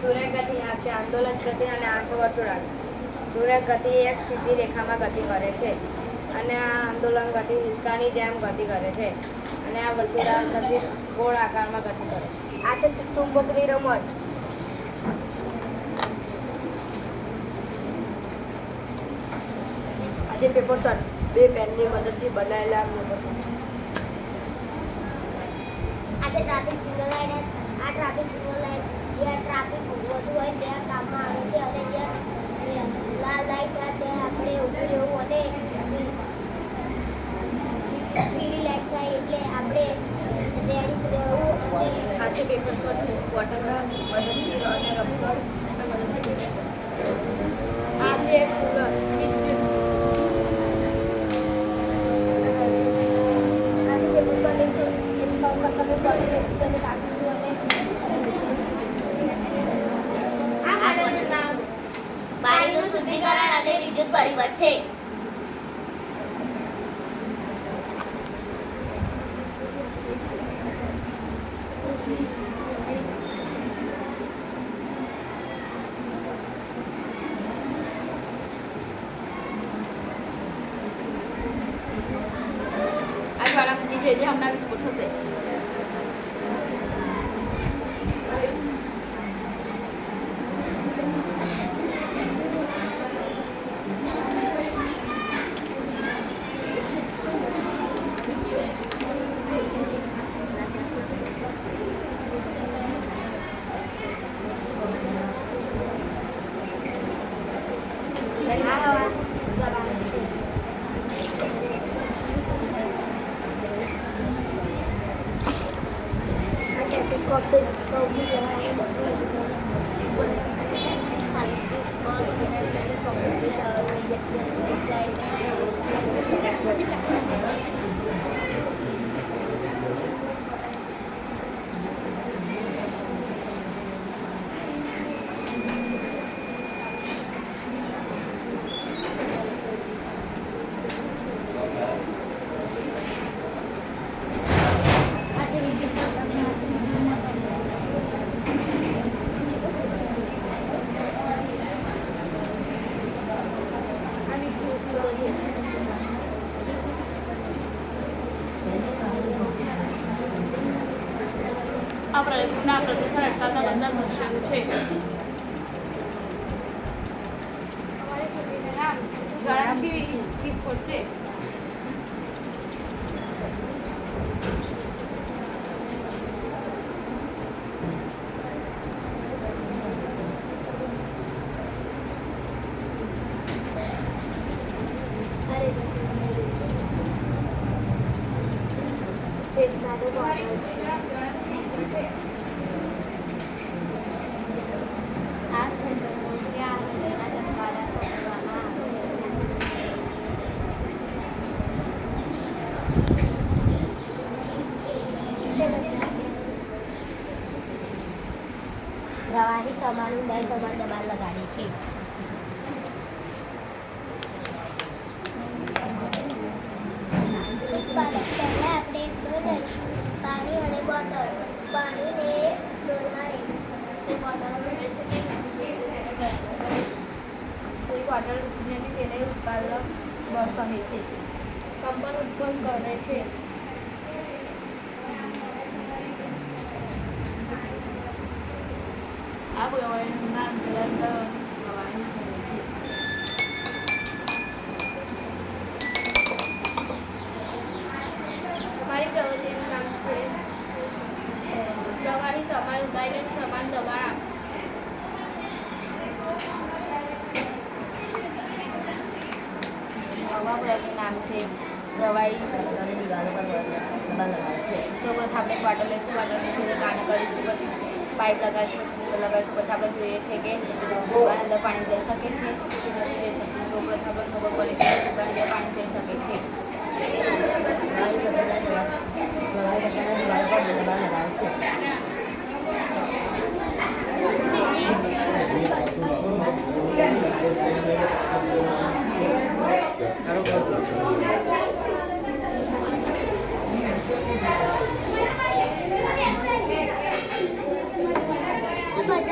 સૂર્યગતિ આ છે આંદોલન ગતિ અને અર્ધવર્તુળાકાર. સૂર્યગતિ એક સીધી રેખામાં ગતિ કરે છે અને આ આંદોલન ગતિ હિંચકાની જેમ ગતિ કરે છે અને આ વર્તુળાકાર ગતિ ગોળ આકારમાં ગતિ કરે છે. આ છે ચુંબકની રમત. આજે પેપર શોટ બે પેનની મદદથી બનાવેલા પેપર શોટ છે. આ છે ટ્રાફિક સિગ્નલ લાઈન. આ ટ્રાફિક સિગ્નલ લાઈન જ્યાં ટ્રાફિક વધુ હોય ત્યાં કામમાં આવે છે અને જ્યાં લાલ લાઈટ થાય ત્યાં આપણે ઊભું રહેવું અને પીળી લાઈટ થાય એટલે આપણે રેડી રહેવું. અને આ છે પેપર શોટ બોટલના મદદથી અને રબર મદદથી. આ છે પાણીનું શુદ્ધિકરણ અને વિદ્યુત પરિવહન છે. આ જ્વાળામુખી છે જે હમણાં વિસ્ફોટ થશે. આ પ્રદૂષણ અટકાવતા બધા મનુષ્યો છે. જ્વાળામુખી વિસ્ફોટ છે. એક સાદો બોટલ છે. આ સંદેશા દ્વારા સંદેશવામાં પ્રવાહી સમાન બે સમાન દબાણ લગાડે છે. પહેલા આપણે પાણી અને બોટલ પાણીને ડોલમાં રેડીશું. કોઈ બોટલ ઉઠીને તેને ઉત્પાદક બળ કહે છે. કંપન ઉત્પન્ન કરે છે. આ પ્રવાહીનું નામ જલંધર પ્રવાહી કહે છે. મારી પ્રવૃત્તિનું નામ છે પ્રવાહી સમાન ઊંડાઈને સમાન દબાણ. આવા પ્રયોગનું નામ છે પ્રવાહી દિવાલો પર દબાણ લગાવે છે. સૌપ્રથમ આપણે બોટલ લઈશું. બોટલને છેલ્લે કાણે કરીશું, પછી પાઇપ લગાવીશું, પછી આપણે જોઈએ છે કે ફુગાની અંદર પાણી જઈ શકે છે કે નથી જઈ શકતું. સૌપ્રથમ આપણે ખબર પડે છે કે ફુગાની અંદર પાણી જઈ શકે છે. પ્રવાહી દિવાલો પર દબાણ લગાવે છે.